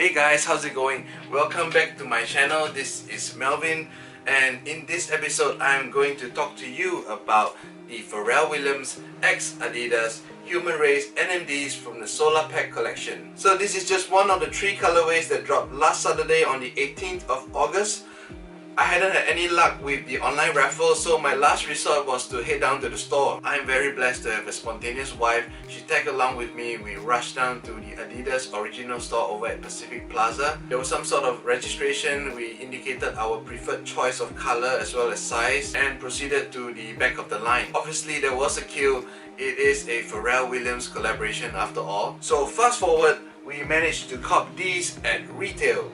Hey guys, how's it going? Welcome back to my channel. This is Melvin, and in this episode I'm going to talk to you about the Pharrell Williams x Adidas Human Race NMDs from the Solar Pack collection. So this is just one of the 3 colorways that dropped last Saturday on the 18th of August. I hadn't had any luck with the online raffle, so my last resort was to head down to the store. I'm very blessed to have a spontaneous wife. She tagged along with me. We rushed down to the Adidas original store over at Pacific Plaza. There was some sort of registration. We indicated our preferred choice of color as well as size and proceeded to the back of the line. Obviously there was a queue. It is a Pharrell Williams collaboration after all. So fast forward, we managed to cop these at retail.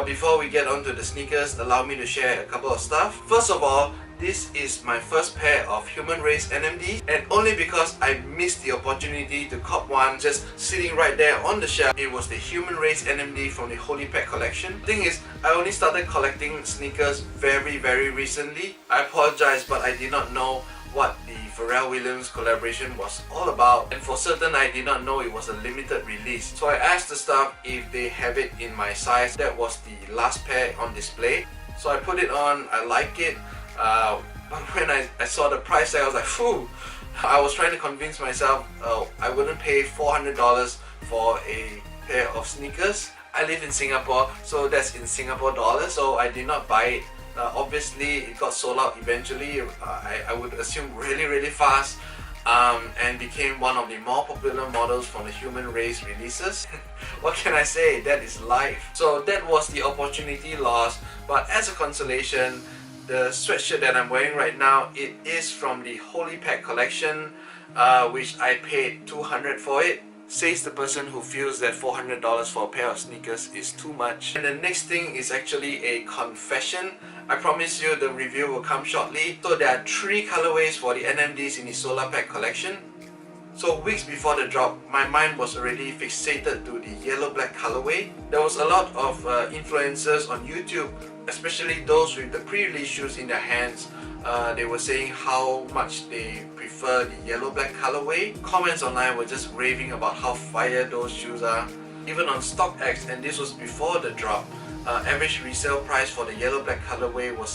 Before we get onto the sneakers, allow me to share a couple of stuff. First of all, this is my first pair of Human Race NMD, and only because I missed the opportunity to cop one just sitting right there on the shelf. It was the Human Race NMD from the Holy Pack collection. The thing is, I only started collecting sneakers very recently. I apologize, but I did not know what the Pharrell Williams collaboration was all about, and for certain I did not know it was a limited release. So I asked the staff if they have it in my size. That was the last pair on display. So I put it on, I like it, but when I saw the price tag, I was like, phew. I was trying to convince myself I wouldn't pay $400 for a pair of sneakers. I live in Singapore, so that's in Singapore dollars, so I did not buy it. Obviously it got sold out eventually. I would assume really fast, and became one of the more popular models from the Human Race releases. What can I say? That is life. So that was the opportunity lost, but as a consolation, the sweatshirt that I'm wearing right now, it is from the Holy Pack collection, which I paid $200 for it. Says the person who feels that $400 for a pair of sneakers is too much. And the next thing is actually a confession. I promise you the review will come shortly. So there are 3 colorways for the NMDs in the Solar Pack collection. So weeks before the drop, my mind was already fixated to the yellow-black colorway. There was a lot of influencers on YouTube, especially those with the pre-release shoes in their hands. They were saying how much they prefer the yellow-black colorway. Comments online were just raving about how fire those shoes are. Even on StockX, and this was before the drop, average resale price for the yellow-black colorway was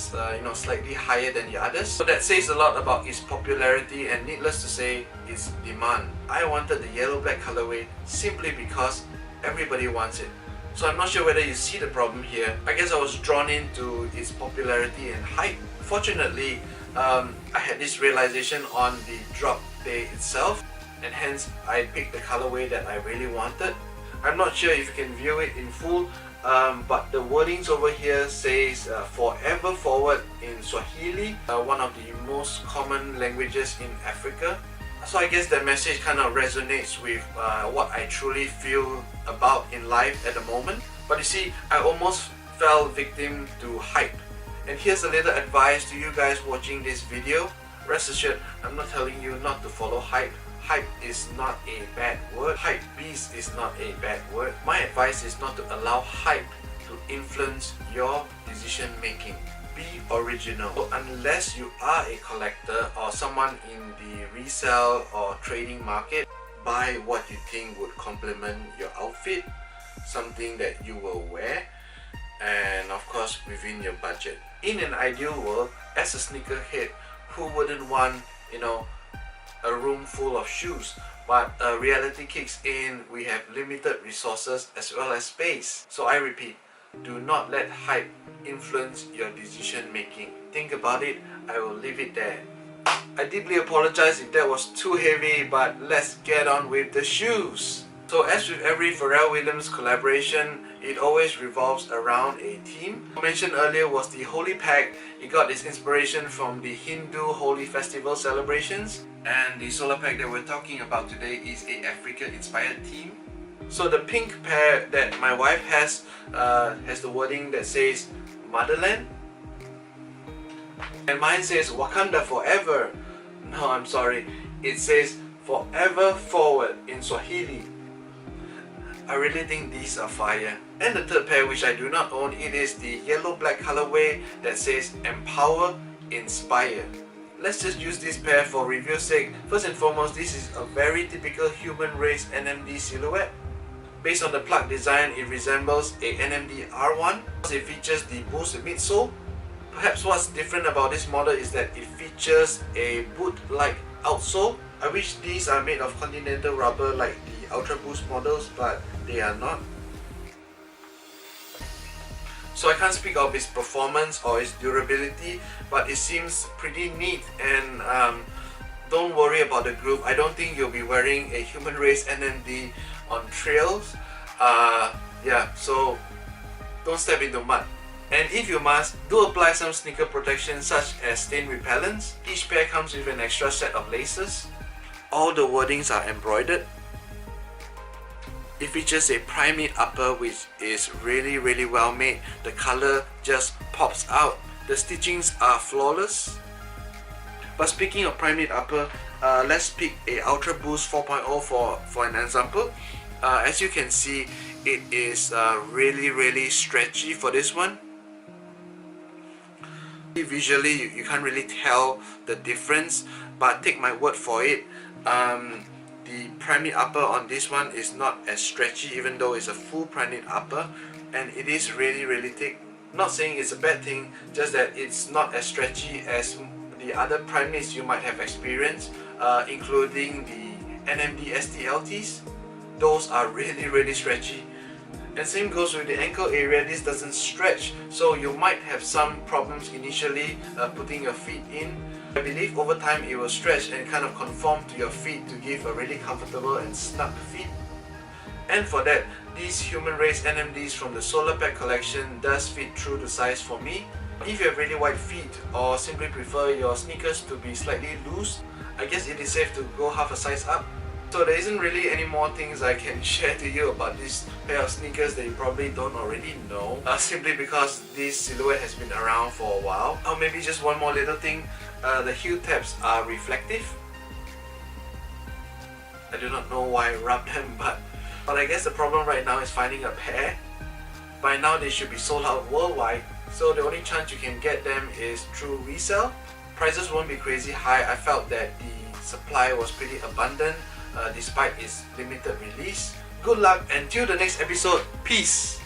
slightly higher than the others. So that says a lot about its popularity, and needless to say, its demand. I wanted the yellow-black colorway simply because everybody wants it. So I'm not sure whether you see the problem here. I guess I was drawn into its popularity and hype. Fortunately, I had this realization on the drop day itself, and hence I picked the colorway that I really wanted. I'm not sure if you can view it in full, but the wordings over here says forever forward in Swahili, one of the most common languages in Africa. So I guess that message kind of resonates with what I truly feel about in life at the moment. But you see, I almost fell victim to hype. And here's a little advice to you guys watching this video. Rest assured, I'm not telling you not to follow hype. Hype is not a bad word. Hype beast is not a bad word. My advice is not to allow hype to influence your decision making. Be original. So unless you are a collector or someone in the resale or trading market, buy what you think would complement your outfit, something that you will wear, and of course within your budget. In an ideal world, as a sneakerhead, who wouldn't want a room full of shoes? But reality kicks in. We have limited resources as well as space. So I repeat, do not let hype influence your decision making. Think about it. I will leave it there. I deeply apologize if that was too heavy, but let's get on with the shoes. So as with every Pharrell Williams collaboration, it always revolves around a theme. I mentioned earlier was the Holy Pack. It got its inspiration from the Hindu Holy Festival celebrations. And the Solar Pack that we're talking about today is a Africa-inspired theme. So the pink pair that my wife has the wording that says Motherland. And mine says Wakanda Forever. No, I'm sorry. It says Forever Forward in Swahili. I really think these are fire. And the third pair, which I do not own, it is the yellow-black colorway that says Empower, Inspire. Let's just use this pair for review's sake. First and foremost, this is a very typical Human Race NMD silhouette. Based on the plug design, it resembles a NMD R1. It features the Boost midsole. Perhaps what's different about this model is that it features a boot-like outsole. I wish these are made of continental rubber like the Ultra Boost models, but they are not. So I can't speak of its performance or its durability, but it seems pretty neat, and don't worry about the groove. I don't think you'll be wearing a human race NMD on trails. Yeah, so don't step into mud. And if you must, do apply some sneaker protection such as stain repellents. Each pair comes with an extra set of laces. All the wordings are embroidered. It features a primate upper which is really well made. The color just pops out. The stitchings are flawless. But speaking of primate upper, let's pick a Ultra Boost 4.0 for an example. As you can see, it is really stretchy for this one. Visually, you can't really tell the difference, but take my word for it, the primate upper on this one is not as stretchy, even though it's a full primate upper, and it is really thick. Not saying it's a bad thing, just that it's not as stretchy as the other primates you might have experienced, including the NMD STLTs. Those are really stretchy. And same goes with the ankle area. This doesn't stretch, so you might have some problems initially putting your feet in. I believe over time it will stretch and kind of conform to your feet to give a really comfortable and snug fit. And for that, these human race NMDs from the Solar Pack collection does fit true to size for me. If you have really wide feet or simply prefer your sneakers to be slightly loose, I guess it is safe to go half a size up. So there isn't really any more things I can share to you about this pair of sneakers that you probably don't already know, simply because this silhouette has been around for a while. Or maybe just one more little thing, the heel tabs are reflective. I do not know why I rubbed them, but I guess the problem right now is finding a pair. By now they should be sold out worldwide, so the only chance you can get them is through resale. Prices won't be crazy high. I felt that the supply was pretty abundant despite its limited release. Good luck, and till the next episode, peace!